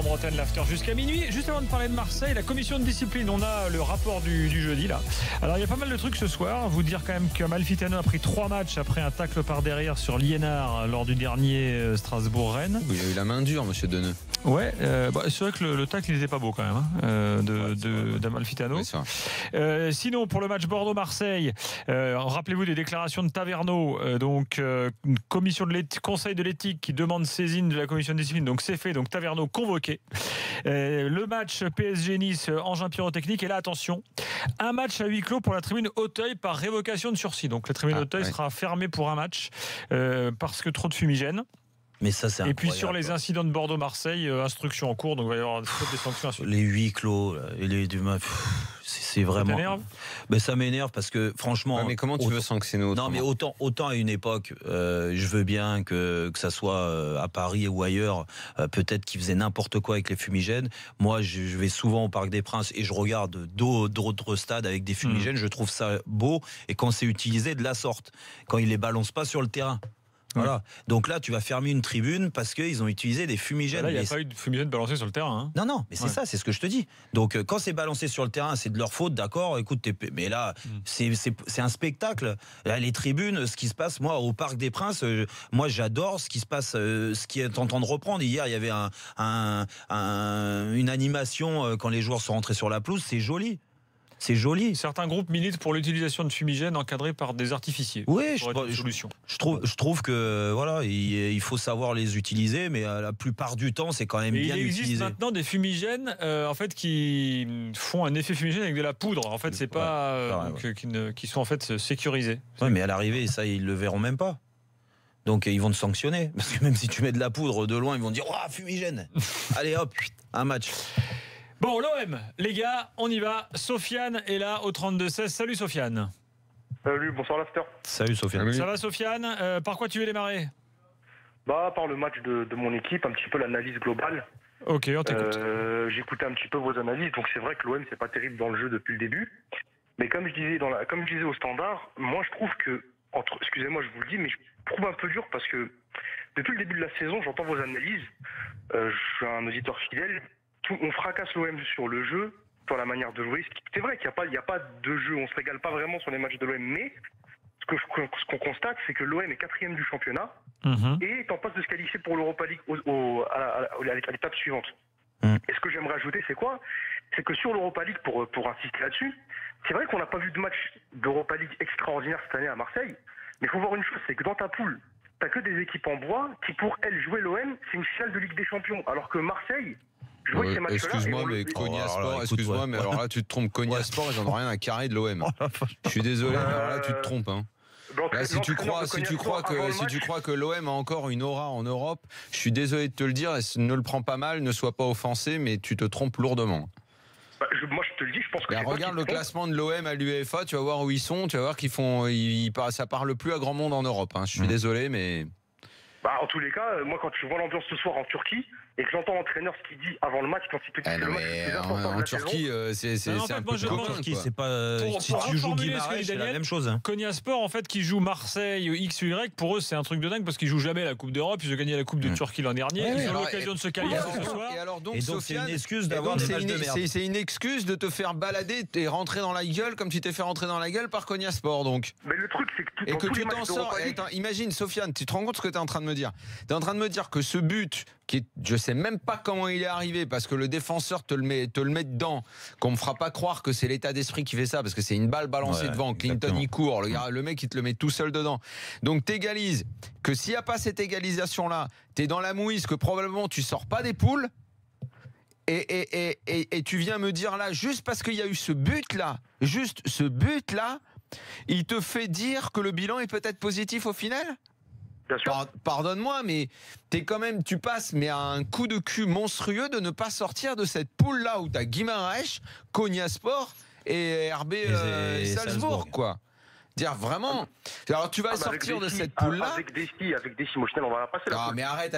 Bretagne, l'after jusqu'à minuit. Juste avant de parler de Marseille, la commission de discipline, on a le rapport du jeudi là. Alors il y a pas mal de trucs ce soir. Vous dire quand même qu'Amalfitano a pris 3 matchs après un tacle par derrière sur Liénard lors du dernier Strasbourg-Rennes. Il a eu la main dure, monsieur Deneux. Ouais, c'est vrai que le tacle il n'était pas beau quand même d'Amalfitano. Oui, sinon pour le match Bordeaux-Marseille, rappelez-vous des déclarations de Taverneau, une commission conseil de l'éthique qui demande saisine de la commission de discipline, donc c'est fait, donc Taverneau convoqué. Le match PSG-Nice, engin pyrotechnique, et là attention, un match à huis clos pour la tribune Auteuil par révocation de sursis, donc la tribune Auteuil sera fermée pour un match parce que trop de fumigène. Mais ça, c'est et puis sur les incidents de Bordeaux-Marseille, instruction en cours, donc il va y avoir des sanctions à suivre. Les huis clos, c'est vraiment. Ça m'énerve parce que franchement. Mais comment tu veux sanctionner autrement ? Non, mais autant à une époque, je veux bien que ça soit à Paris ou ailleurs, peut-être qu'ils faisaient n'importe quoi avec les fumigènes. Moi, je vais souvent au Parc des Princes et je regarde d'autres stades avec des fumigènes. Je trouve ça beau, et quand c'est utilisé de la sorte, quand ils les balancent pas sur le terrain. Voilà. Donc là, tu vas fermer une tribune parce qu'ils ont utilisé des fumigènes. Là, il n'y a pas eu de fumigène balancé sur le terrain. Hein. Non, mais c'est ça, c'est ce que je te dis. Donc quand c'est balancé sur le terrain, c'est de leur faute, d'accord. Écoute, mais là, c'est un spectacle. Là, les tribunes, ce qui se passe, moi, au Parc des Princes, moi, j'adore ce qui se passe, ce qui est en train de reprendre. Hier, il y avait une animation quand les joueurs sont rentrés sur la pelouse. C'est joli. C'est joli. Certains groupes militent pour l'utilisation de fumigènes encadrés par des artificiers. Oui, je trouve que voilà, il faut savoir les utiliser, mais la plupart du temps, c'est quand même bien utilisé. Il existe maintenant des fumigènes en fait qui font un effet fumigène avec de la poudre. En fait, c'est pas qui sont en fait sécurisés. Oui, mais à l'arrivée, ça, ils le verront même pas. Donc ils vont te sanctionner, parce que même si tu mets de la poudre de loin, ils vont dire « Oh, fumigène !» Allez hop, un match. Bon, l'OM, les gars, on y va. Sofiane est là au 32-16. Salut Sofiane. Salut, bonsoir l'after. Salut Sofiane. Ça va Sofiane, par quoi tu veux démarrer ? Par le match de mon équipe, un petit peu l'analyse globale. Ok, on t'écoute. J'ai écouté un petit peu vos analyses, donc c'est vrai que l'OM c'est pas terrible dans le jeu depuis le début. Mais comme je disais au standard, moi je trouve que, excusez-moi je vous le dis, mais je trouve un peu dur parce que depuis le début de la saison, j'entends vos analyses, je suis un auditeur fidèle. On fracasse l'OM sur le jeu, sur la manière de jouer. C'est vrai qu'il n'y a pas de jeu, on ne se régale pas vraiment sur les matchs de l'OM, mais ce qu'on constate, c'est que l'OM est 4e du championnat et est en passe de se qualifier pour l'Europa League à l'étape suivante. Et ce que j'aimerais ajouter, c'est quoi ? C'est que sur l'Europa League, pour insister là-dessus, c'est vrai qu'on n'a pas vu de match d'Europa League extraordinaire cette année à Marseille, mais il faut voir une chose, c'est que dans ta poule, t'as que des équipes en bois qui, pour elles, jouer l'OM, c'est une finale de Ligue des Champions, alors que Marseille... Excuse-moi, mais Konya Sport, excuse-moi, mais alors là, tu te trompes. Konya Sport, ils n'en ont rien à carrer de l'OM. Je suis désolé, mais alors là, tu te trompes. Hein. Là, si tu crois que l'OM a encore une aura en Europe, je suis désolé de te le dire, ne le prends pas mal, ne sois pas offensé, mais tu te trompes lourdement. Moi, je te le dis, je pense que. Regarde le classement de l'OM à l'UEFA, tu vas voir où ils sont, tu vas voir ça parle plus à grand monde en Europe. Hein. Je suis désolé, mais. En tous les cas, moi, quand je vois l'ambiance ce soir en Turquie et que j'entends l'entraîneur ce qu'il dit avant le match, quand il te dit que le match est plus important en Turquie, c'est un peu coquin. C'est pas. Si tu joues Guimarães, c'est la même chose. Konya Sport, en fait, qui joue Marseille XY, pour eux, c'est un truc de dingue parce qu'ils jouent jamais la Coupe d'Europe. Ils ont gagné la Coupe de Turquie l'an dernier. Ils ont l'occasion de se qualifier ce soir. Et alors donc, c'est une excuse d'avoir des matchs de merde. C'est une excuse de te faire balader et rentrer dans la gueule comme tu t'es fait rentrer dans la gueule par Konya Sport, donc. Mais le truc, c'est que et que tu t'en sors. Imagine, Sofiane, tu te rends compte ce que tu es en train de me dire ? Tu es en train de me dire que ce but, je sais même pas comment il est arrivé, parce que le défenseur te le met dedans, qu'on me fera pas croire que c'est l'état d'esprit qui fait ça, parce que c'est une balle balancée devant, Clinton il court, le mec il te le met tout seul dedans. Donc t'égalises, que s'il n'y a pas cette égalisation là, t'es dans la mouise, que probablement tu sors pas des poules, et tu viens me dire là, juste parce qu'il y a eu ce but là, il te fait dire que le bilan est peut-être positif au final ? Bien sûr. Pardonne-moi, mais tu passes à un coup de cul monstrueux de ne pas sortir de cette poule-là où tu as Guimarães, Konya Sport et RB Salzbourg, quoi. Dire vraiment. Alors tu vas sortir de cette poule-là. Avec des si, moi on va la passer. Non, mais arrête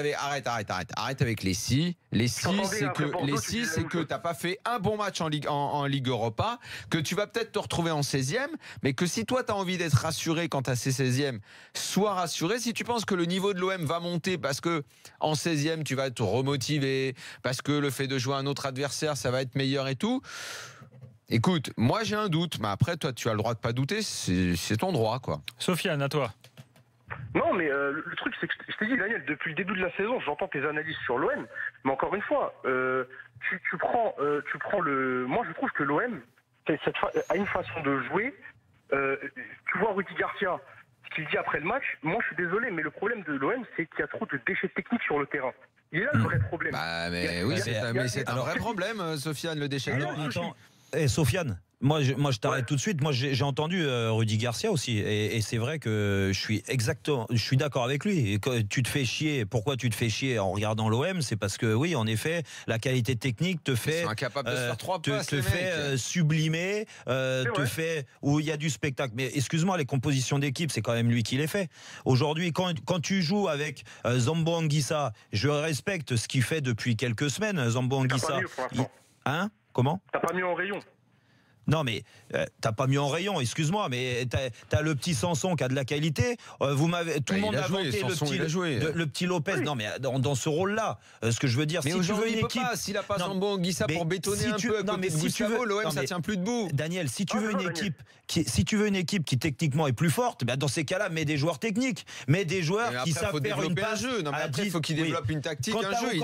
avec les si. Les si, c'est que t'as pas fait un bon match en Ligue Europa, que tu vas peut-être te retrouver en 16e, mais que si toi t'as envie d'être rassuré quand t'as ces 16e, sois rassuré. Si tu penses que le niveau de l'OM va monter parce que en 16e tu vas te remotiver, parce que le fait de jouer un autre adversaire ça va être meilleur et tout. Écoute, moi j'ai un doute, mais après toi tu as le droit de pas douter, c'est ton droit quoi. Sofiane, à toi. Non, mais le truc, c'est que je t'ai dit, Daniel, depuis le début de la saison, j'entends tes analyses sur l'OM, mais encore une fois, tu prends le. Moi, je trouve que l'OM a une façon de jouer. Tu vois Rudy Garcia, ce qu'il dit après le match. Moi, je suis désolé, mais le problème de l'OM, c'est qu'il y a trop de déchets techniques sur le terrain. Il est là le vrai problème. C'est un vrai problème, Sofiane, le déchet. Alors, attends, Sofiane. Moi, je t'arrête tout de suite. Moi, j'ai entendu Rudy Garcia aussi, et c'est vrai que je suis d'accord avec lui. Et quand tu te fais chier. Pourquoi tu te fais chier en regardant l'OM? C'est parce que oui, en effet, la qualité technique te fait, sublimer, te fait où il y a du spectacle. Mais excuse-moi, les compositions d'équipe, c'est quand même lui qui les fait. Aujourd'hui, quand tu joues avec Zambo Anguissa, je respecte ce qu'il fait depuis quelques semaines. Zambo Anguissa, hein? Comment? T'as pas mis en rayon. Non mais t'as pas mis en rayon, excuse-moi, mais t'as le petit Sanson qui a de la qualité. Tout le monde a vanté le petit Lopez. Oui. Non mais dans ce rôle-là, ce que je veux dire, mais si tu veux une équipe, s'il a pas Zambo Anguissa pour bétonner un peu, si tu veux, l'OM ça tient plus debout. Daniel, si tu veux une équipe qui techniquement est plus forte, dans ces cas-là, mets des joueurs techniques, mets des joueurs qui savent faire une passe. Après, il faut qu'il développe une tactique, un jeu. Il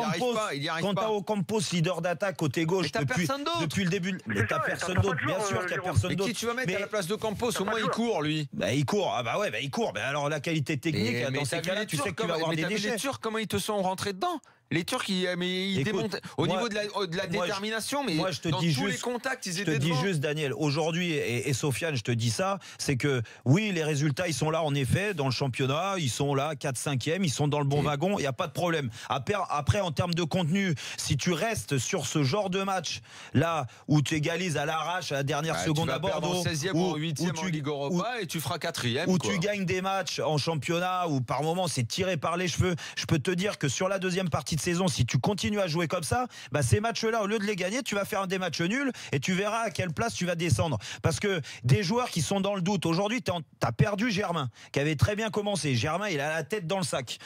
y arrive pas. Quand t'as Ocampos, leader d'attaque côté gauche depuis le début, mais t'as personne d'autre. Bien sûr qu'il n'y a personne d'autre. Mais qui tu vas mettre à la place de Campos? Au moins il court lui. Il court. Il court. Mais alors la qualité technique, dans ces cas-là, tu sais que tu vas avoir des déchets. Les Turcs, comment ils te sont rentrés dedans? Les Turcs, ils démontent au niveau de la détermination, mais moi, je te dans dis tous juste, les contacts, ils étaient devant. Je te dis juste, Daniel, aujourd'hui, et Sofiane, je te dis ça, c'est que oui, les résultats, ils sont là, en effet, dans le championnat, ils sont là, 4-5e, ils sont dans le bon wagon, il n'y a pas de problème. Après, en termes de contenu, si tu restes sur ce genre de match, là, où tu égalises à l'arrache, à la dernière seconde à Bordeaux, 16e ou 8e en Ligue Europa, et tu feras 4e. Où tu gagnes des matchs en championnat, où par moment, c'est tiré par les cheveux, je peux te dire que sur la deuxième partie de saison, si tu continues à jouer comme ça, ces matchs-là, au lieu de les gagner, tu vas faire des matchs nuls et tu verras à quelle place tu vas descendre. Parce que des joueurs qui sont dans le doute, aujourd'hui, t'as perdu Germain, qui avait très bien commencé. Germain, il a la tête dans le sac.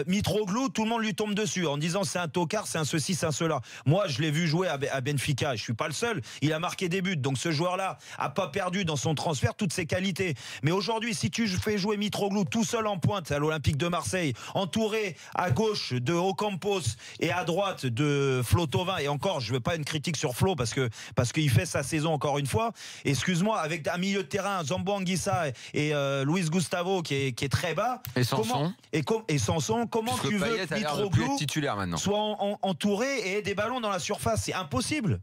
Mitroglou, tout le monde lui tombe dessus en disant c'est un tocard, c'est un ceci, c'est un cela. Moi, je l'ai vu jouer à Benfica, je suis pas le seul. Il a marqué des buts, donc ce joueur-là a pas perdu dans son transfert toutes ses qualités. Mais aujourd'hui, si tu fais jouer Mitroglou tout seul en pointe à l'Olympique de Marseille, entouré à gauche de Ocampos et à droite de Flo Thauvin, et encore je veux pas une critique sur Flo parce qu'il fait sa saison encore une fois, excuse-moi, avec un milieu de terrain Zambo Anguissa et Luis Gustavo qui est très bas, et Sanson, comment tu veux que Mitroglou soit entouré et ait des ballons dans la surface? C'est impossible.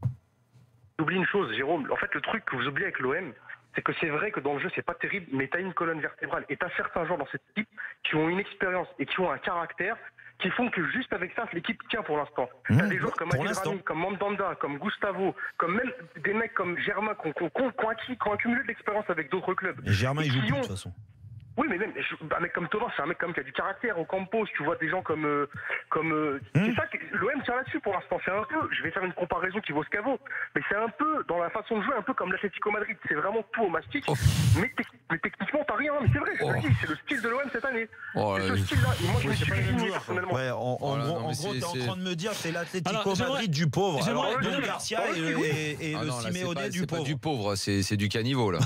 J'oublie une chose, Jérôme, en fait le truc que vous oubliez avec l'OM, c'est que c'est vrai que dans le jeu c'est pas terrible, mais t'as une colonne vertébrale et t'as certains joueurs dans cette équipe qui ont une expérience et qui ont un caractère qui font que juste avec ça, l'équipe tient pour l'instant. T'as des joueurs comme Adil Rami, comme Mandanda, comme Gustavo, comme même des mecs comme Germain qui ont accumulé de l'expérience avec d'autres clubs. Et Germain, il joue plus de toute façon. Oui, mais même un mec comme Thomas, c'est un mec comme qui a du caractère. Au Campos, tu vois des gens comme c'est ça que l'OM tient là-dessus pour l'instant. C'est un peu, je vais faire une comparaison qui vaut ce qu'elle vaut, mais c'est un peu dans la façon de jouer, un peu comme l'Atlético Madrid. C'est vraiment tout au mastic. Mais techniquement, t'as rien. Mais c'est vrai, je te le dis, c'est le style de l'OM cette année. C'est ce style-là. Et moi, je me suis résigné personnellement. Ouais, en gros, t'es en train de me dire c'est l'Atlético Madrid du pauvre. Alors le Garcia et le Simeone du pauvre. C'est pas du pauvre, c'est du caniveau là.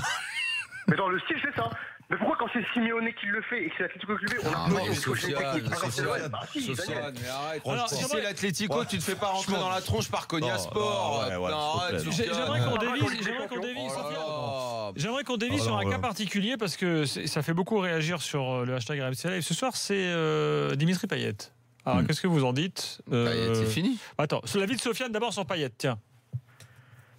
Mais dans le style, c'est ça. Mais pourquoi quand c'est Simeone qui le fait et que c'est l'Atlético qui le fait, on a Sofiane, mais arrête. Alors, si c'est l'Atlético, tu te fais pas rentrer dans la tronche par Konya Sport. J'aimerais qu'on dévie sur un cas particulier parce que ça fait beaucoup réagir sur le hashtag RMC Live. Ce soir, c'est Dimitri Payet. Alors, qu'est-ce que vous en dites? Payet, c'est fini. Attends, sur l'avis de Sofiane d'abord sur Payet, tiens.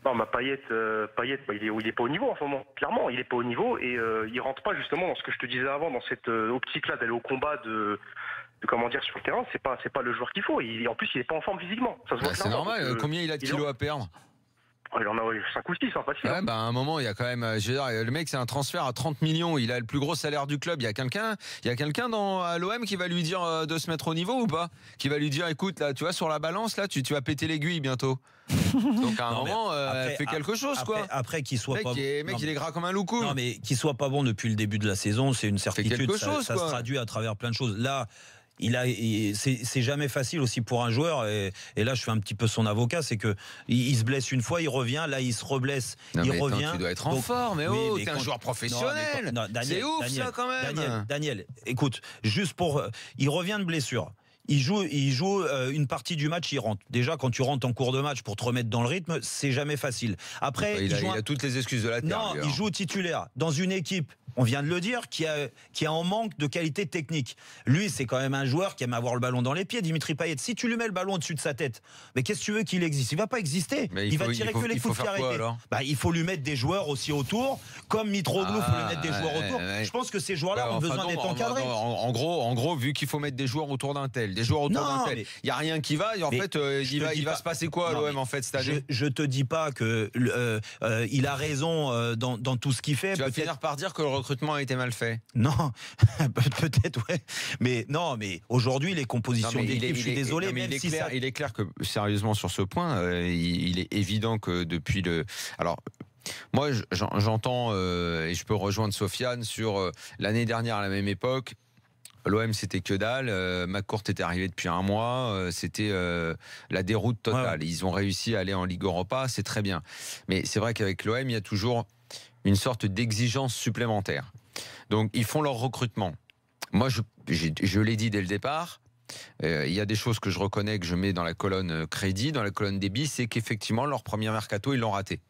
Non, Payet, il est pas au niveau en ce moment. Clairement, il est pas au niveau et il rentre pas justement dans ce que je te disais avant, dans cette optique-là d'aller au combat de comment dire sur le terrain. C'est pas le joueur qu'il faut. En plus, il est pas en forme physiquement. Ça se voit c'est normal. Combien il a de kilos à perdre? Il en a 5 ou 6, hein, facile. Ouais, à un moment, il y a quand même. Je veux dire, le mec, c'est un transfert à 30 millions. Il a le plus gros salaire du club. Il y a quelqu'un à l'OM qui va lui dire de se mettre au niveau ou pas? Qui va lui dire, écoute, là, tu vois, sur la balance, là, tu vas péter l'aiguille bientôt. Donc à un moment, fais quelque chose, quoi. Après, qu'il soit pas. Mec, il est gras comme un loucou. Non, mais qu'il soit pas bon depuis le début de la saison, c'est une certitude. Quelque chose, ça se traduit à travers plein de choses. Là. C'est jamais facile aussi pour un joueur et là je fais un petit peu son avocat, c'est que il se blesse une fois, il revient, là il se reblesse, revient. Tu dois être en forme, mais t'es un joueur professionnel. C'est ouf ça quand même. Daniel, écoute, juste pour, il revient de blessure. Il joue une partie du match, il rentre. Déjà, quand tu rentres en cours de match pour te remettre dans le rythme, c'est jamais facile. Après, il a toutes les excuses de la terre. Non, il joue titulaire dans une équipe, on vient de le dire, qui est en manque de qualité technique. Lui, c'est quand même un joueur qui aime avoir le ballon dans les pieds, Dimitri Payet. Si tu lui mets le ballon au-dessus de sa tête, mais qu'est-ce que tu veux qu'il existe? Il va pas exister. Il va tirer que les coups de pied arrêtés. Il faut lui mettre des joueurs aussi autour, comme Mitroglou, il faut lui mettre des joueurs autour. Je pense que ces joueurs-là ont besoin d'être encadrés. En gros, vu qu'il faut mettre des joueurs autour d'un tel, des joueurs autour d'un tel, il n'y a rien qui va. En fait, il va se passer quoi à l'OM en fait cette année? Je te dis pas que il a raison dans tout ce qu'il fait. Tu vas finir par dire que le recrutement a été mal fait. Non, peut-être, ouais. Mais non, mais aujourd'hui, les compositions d'équipe, je suis désolé, il est clair que, sérieusement, sur ce point, il est évident que depuis le... Alors, moi, j'entends, et je peux rejoindre Sofiane sur l'année dernière, à la même époque, l'OM c'était que dalle, McCourt était arrivé depuis un mois, c'était la déroute totale. Ouais. Ils ont réussi à aller en Ligue Europa, c'est très bien. Mais c'est vrai qu'avec l'OM, il y a toujours une sorte d'exigence supplémentaire. Donc ils font leur recrutement. Moi, je l'ai dit dès le départ, il y a des choses que je reconnais, que je mets dans la colonne crédit, dans la colonne débit, c'est qu'effectivement, leur premier mercato, ils l'ont raté.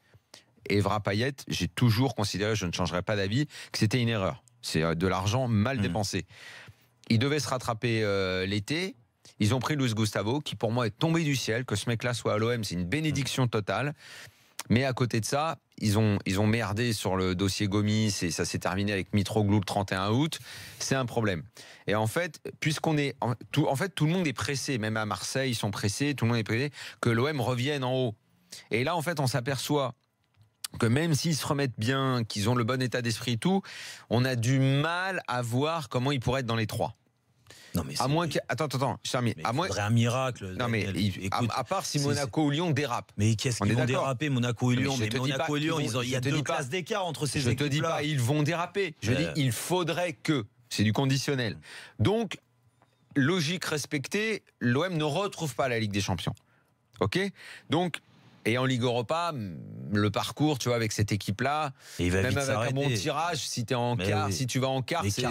Evra Payet, j'ai toujours considéré, je ne changerai pas d'avis, que c'était une erreur. C'est de l'argent mal dépensé. Ils devaient se rattraper l'été. Ils ont pris Luis Gustavo, qui pour moi est tombé du ciel. Que ce mec-là soit à l'OM, c'est une bénédiction totale. Mais à côté de ça, ils ont merdé sur le dossier Gomis et ça s'est terminé avec Mitroglou le 31 août. C'est un problème. Et en fait, puisqu'on est... tout le monde est pressé. Même à Marseille, ils sont pressés. Tout le monde est pressé que l'OM revienne en haut. Et là, en fait, on s'aperçoit que même s'ils se remettent bien, qu'ils ont le bon état d'esprit et tout, on a du mal à voir comment ils pourraient être dans les trois. Non mais à moins que... Attends, Charmy, à moins... un miracle. Non mais à part si Monaco ou Lyon dérapent. Mais qu'est-ce qu'ils vont déraper, Monaco et Lyon? Mais Monaco et Lyon, il y a 2 classes d'écart entre ces équipes-là. Je te dis pas ils vont déraper. Je dis il faudrait que. C'est du conditionnel. Donc logique respectée, l'OM ne retrouve pas la Ligue des Champions. Ok? Donc et en Ligue Europa, le parcours, tu vois, avec cette équipe-là, même avec un bon tirage, si t'es en quart, si tu vas en quart, c'est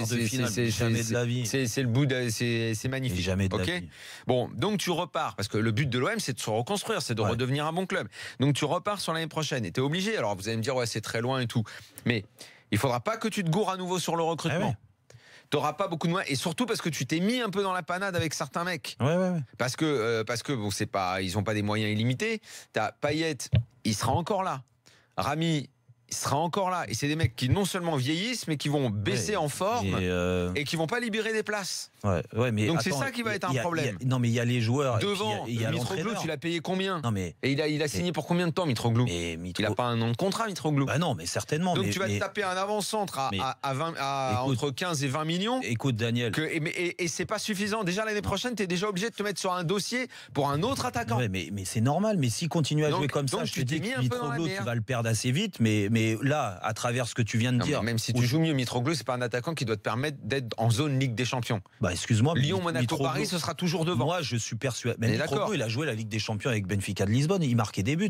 jamais de la vie. C'est le bout, c'est magnifique. Jamais de la vie. Bon, donc tu repars parce que le but de l'OM, c'est de se reconstruire, c'est de redevenir un bon club. Donc tu repars sur l'année prochaine et t'es obligé. Alors vous allez me dire ouais, c'est très loin et tout, mais il faudra pas que tu te gourres à nouveau sur le recrutement. T'auras pas beaucoup de moyens et surtout parce que tu t'es mis un peu dans la panade avec certains mecs. Parce que bon, c'est pas, ils ont pas des moyens illimités. T'as Payet, il sera encore là. Rami, il sera encore là. Et c'est des mecs qui non seulement vieillissent, mais qui vont baisser en forme et qui vont pas libérer des places. Mais donc c'est ça qui va être un problème. Non mais il y a les joueurs. Devant, Mitroglou, tu l'as payé combien? Non mais et il a signé pour combien de temps, Mitroglou? Il a pas un an de contrat, Mitroglou. Bah non, mais certainement. Donc tu vas te taper un avant-centre entre 15 et 20 millions. Écoute, Daniel. Et c'est pas suffisant. Déjà l'année prochaine, tu es déjà obligé de te mettre sur un dossier pour un autre attaquant. Mais c'est normal. Mais s'il continue à jouer comme ça, je te dis que Mitroglou, tu vas le perdre assez vite. Mais là, à travers ce que tu viens de dire, même si tu joues mieux, Mitroglou, c'est pas un attaquant qui doit te permettre d'être en zone Ligue des Champions. Bah excuse-moi. Lyon, Monaco, Paris, ce sera toujours devant. Moi, je suis persuadé. Mais Mitroglou, il a joué la Ligue des Champions avec Benfica de Lisbonne. Il marquait des buts.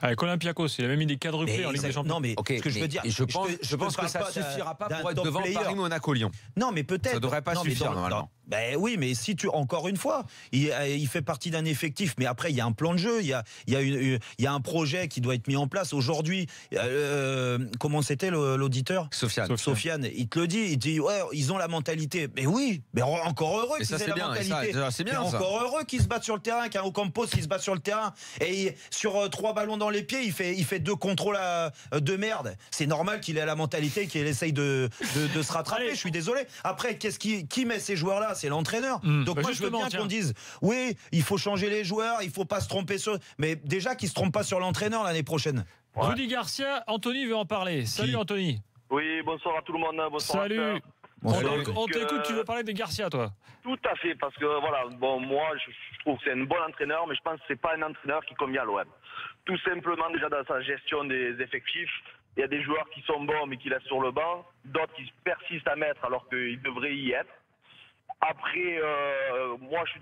Avec Olympiakos, il a même mis des quadruplés en Ligue des Champions. Non, mais ce que je veux dire, je pense que ça suffira pas pour être devant Paris, Monaco, Lyon. Non, mais peut-être. Ça devrait pas suffire normalement. Ben oui, mais si tu, encore une fois, il fait partie d'un effectif, mais après il y a un plan de jeu, il y a un projet qui doit être mis en place. Aujourd'hui, comment c'était l'auditeur? Sofiane, il te le dit, il dit ouais, ils ont la mentalité. Mais oui, mais encore heureux qu'ils aient la mentalité. C'est bien, encore heureux qu'ils se battent sur le terrain, qu'un Ocampos il se bat sur le terrain et sur 3 ballons dans les pieds, il fait 2 contrôles de merde. C'est normal qu'il ait la mentalité, qu'il essaye de se rattraper. Je suis désolé. Après, qui met ces joueurs-là? c'est l'entraîneur. Bah Donc moi, je veux justement, bien tiens. qu'on dise, oui, il faut changer les joueurs, il faut pas se tromper sur... Mais déjà qu'ils se trompent pas sur l'entraîneur l'année prochaine. Ouais. Rudy Garcia, Anthony veut en parler. Salut Anthony. Oui, bonsoir à tout le monde. Bonsoir. Salut. Bonsoir. On t'écoute, tu veux parler de Garcia, toi? Tout à fait, parce que voilà, bon, moi, je trouve que c'est un bon entraîneur, mais je pense que c'est pas un entraîneur qui convient à l'OM. Tout simplement, déjà dans sa gestion des effectifs, il y a des joueurs qui sont bons mais qui laissent sur le banc, d'autres qui persistent à mettre alors qu'ils devraient y être. Après, moi, je suis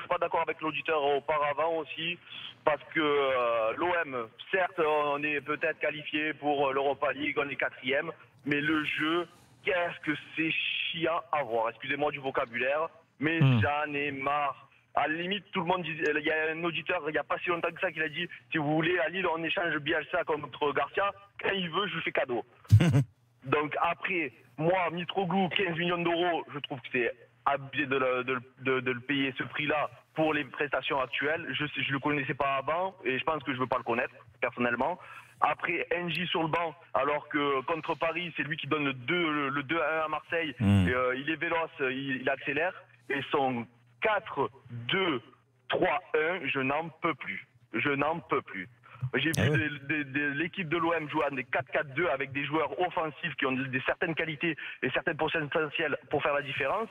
pas d'accord avec l'auditeur auparavant aussi, parce que l'OM, certes, on est peut-être qualifié pour l'Europa League, on est 4e, mais le jeu, qu'est-ce que c'est chiant à voir. Excusez-moi du vocabulaire, mais j'en ai marre. À la limite, tout le monde disait, il y a un auditeur, il n'y a pas si longtemps que ça, qu'il a dit, si vous voulez, à Lille, on échange Bielsa contre Garcia, quand il veut, je lui fais cadeau. Donc après, moi, Mitroglou, 15 millions d'euros, je trouve que c'est abusé de le payer ce prix-là pour les prestations actuelles. Je ne le connaissais pas avant et je pense que je ne veux pas le connaître, personnellement. Après, NJ sur le banc, alors que contre Paris, c'est lui qui donne le 2-1 à Marseille. Il est véloce, il accélère. Et son 4-2-3-1, je n'en peux plus. Je n'en peux plus. J'ai vu l'équipe de l'OM jouer à des 4-4-2 avec des joueurs offensifs qui ont certaines qualités et certaines potentiels pour faire la différence.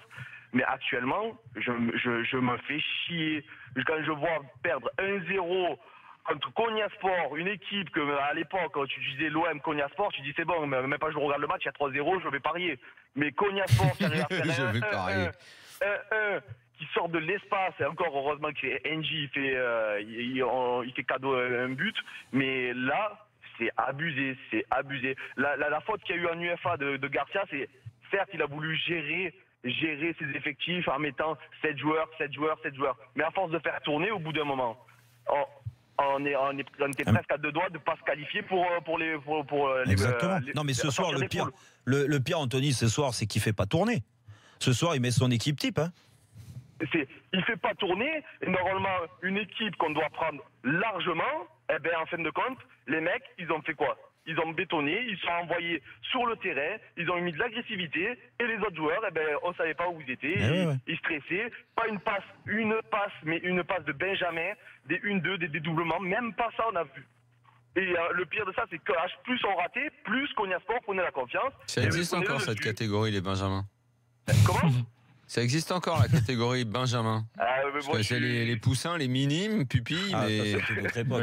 Mais actuellement, je me fais chier. Quand je vois perdre 1-0 contre Konyaspor, une équipe que à l'époque, quand tu disais l'OM Konyaspor, tu dis c'est bon, même pas je regarde le match, il y a 3-0, je vais parier. Mais Konyaspor, qui arrive à faire Je vais parier. 1-1, qui sort de l'espace, et encore heureusement que NJ il fait cadeau un but, mais là, c'est abusé, c'est abusé. La faute qu'il y a eu en UEFA de Garcia, c'est certes, il a voulu gérer ses effectifs en mettant 7 joueurs. Mais à force de faire tourner, au bout d'un moment, on était presque à 2 doigts de ne pas se qualifier pour les... Exactement. Non, mais ce soir, le pire, Anthony, ce soir, c'est qu'il ne fait pas tourner. Ce soir, il met son équipe type. Hein. Il fait pas tourner, et normalement, une équipe qu'on doit prendre largement, eh ben, en fin de compte, les mecs, ils ont fait quoi? Ils ont bétonné, ils sont envoyés sur le terrain, ils ont mis de l'agressivité, et les autres joueurs, eh ben, on savait pas où ils étaient, ils stressaient, pas une passe, mais une passe de Benjamin, des 1-2, des dédoublements, même pas ça on a vu. Et le pire de ça, c'est que plus on ratait, plus Konyaspor prenait la confiance. Ça existe encore cette catégorie, les Benjamins? Comment? Ça existe encore la catégorie Benjamin. Parce que c'est les poussins, les minimes, pupilles, mais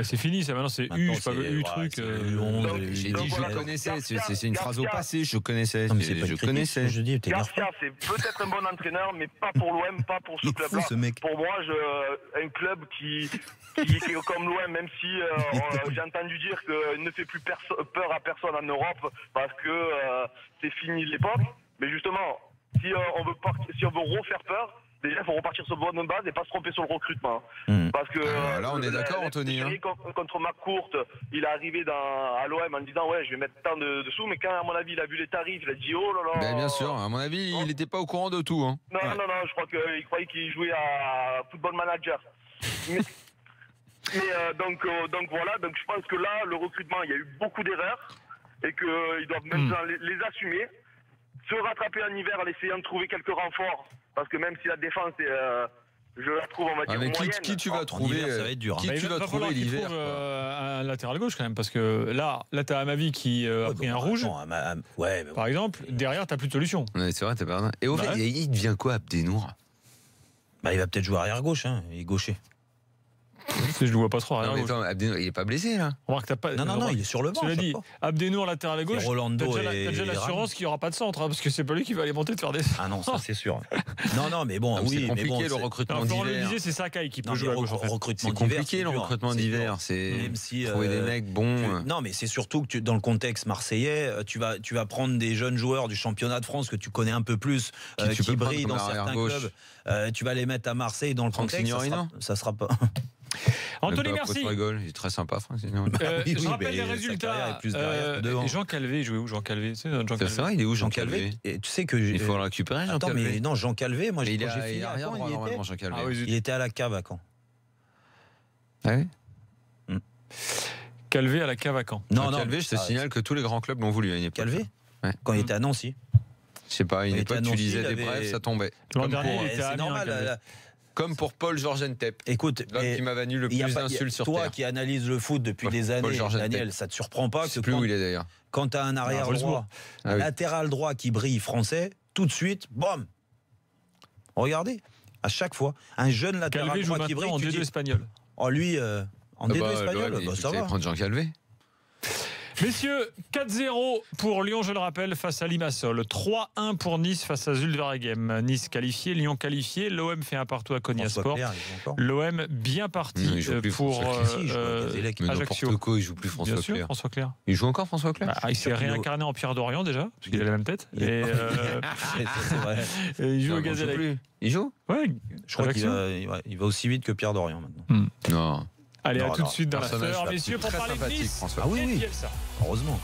c'est fini, ça maintenant c'est U, je sais pas U truc. J'ai dit je connaissais, c'est une phrase au passé, je connaissais. Non, mais c'est pas une critique, ce que je dis, Garcia, c'est peut-être un bon entraîneur, mais pas pour l'OM, pas pour ce club-là. Pour moi, un club qui est comme l'OM, même si j'ai entendu dire qu'il ne fait plus peur à personne en Europe parce que c'est fini l'époque. Mais justement, si on veut refaire peur, déjà il faut repartir sur bonne base et pas se tromper sur le recrutement. Parce que là on est d'accord, Anthony. Contre McCourt, il est arrivé à l'OM en disant ouais je vais mettre tant de sous, mais quand à mon avis il a vu les tarifs, il a dit oh là là. Ben, bien sûr, à mon avis il n'était pas au courant de tout. Hein. Non, je crois qu'il croyait qu'il jouait à Football Manager. Donc voilà, donc je pense que là le recrutement il y a eu beaucoup d'erreurs et qu'ils doivent maintenant les assumer. Se rattraper en hiver en essayant de trouver quelques renforts, parce que même si la défense est, je la trouve, on va dire, moyenne. Qui tu vas trouver hiver, ça va être dur. Qui tu vas trouver l'hiver un latéral gauche quand même, parce que là t'as Amavi qui a pris un rouge, par exemple. Derrière t'as plus de solution. C'est vrai, t'as pas. Et au fait, il devient quoi, Abdenour? Il va peut-être jouer arrière gauche, hein. Il est gaucher. Je le vois pas trop arrière Non, mais gauche. attends, Abdenour, il est pas blessé là? Remarque, t'as pas. Non, il est sur le banc. Cela dit, Abdenour latéral à gauche. Rolando t'as déjà l'assurance qu'il n'y aura pas de centre, hein, parce que c'est pas lui qui va aller monter de faire des. Ah non, ça c'est sûr. Non, mais bon, c'est compliqué le recrutement d'hiver. Le disait, c'est Sakai qui peut jouer à gauche. En fait. C'est compliqué le recrutement d'hiver. C'est trouver des mecs bons. Non, mais c'est surtout que dans le contexte marseillais, tu vas prendre des jeunes joueurs du championnat de France que tu connais un peu plus, qui brillent dans certains clubs. Tu vas les mettre à Marseille dans le contexte. Ça sera pas. Anthony, merci. Il est très sympa, Franck. Je rappelle les résultats. Jean Calvé, il jouait où? Jean Calvé, c'est vrai, il est où Jean Calvé? Tu sais que il faut le récupérer, Jean Calvé. Mais non, Jean Calvé, moi j'ai fini à Caen, Jean Calvé. Il était à la cave à Caen. Ah oui. Calvé à la cave à Caen. Non, Calvé, je te signale que tous les grands clubs l'ont voulu à une époque. Calvé, quand il était à Nancy. Je sais pas, une Il époque, était tu annoncé, lisais il des avait- brefs, ça tombait. L'an Comme dernier, pour- il était C'est à Amiens, normal. quand même. Comme pour Paul Georgentep. Écoute, L'homme mais qui m'a valu le il y a plus pas- d'insultes sur toi Terre. qui analyse le foot depuis Paul- des Paul années, Georgentep. Daniel, ça te surprend pas Je que sais plus où il est d'ailleurs. quand tu as un arrière Wolfsburg. droit, Ah un oui. latéral droit qui brille français, tout de suite, bam. Regardez, à chaque fois, un jeune latéral Calvé joue droit qui brille, maintenant en tu D2 dis, espagnol. oh lui, en D2 espagnol, l'OM, bah, tu ça savais va. prendre Jean Calvé. Messieurs, 4-0 pour Lyon, je le rappelle, face à Limassol. 3-1 pour Nice face à Zulvergem. Nice qualifié, Lyon qualifié. L'OM fait un partout à François Konyaspor. Clair, il joue encore. L'OM bien parti Non, il joue plus, pour François Clair. Si, il joue à Gazélec. Mais Ajaccio. n'importe quoi, il joue plus Bien François sûr, Clair. François Clair. Il joue encore François Clair Bah, il s'est Sûr qu'il réincarné en Pierre Dorian déjà, parce qu'il a la même tête. Il est- Et, C'est vrai. et il joue Non, au il joue Gazélec. plus. Il joue Ouais, Je crois qu'il Ajaccio. il va aussi vite que Pierre Dorian maintenant. Non. Allez, à Non, tout de non, suite dans personnage l'after, là, messieurs, pour très parler de sympathique, Nice. François. Ah oui, et oui. Bielsa. Heureusement.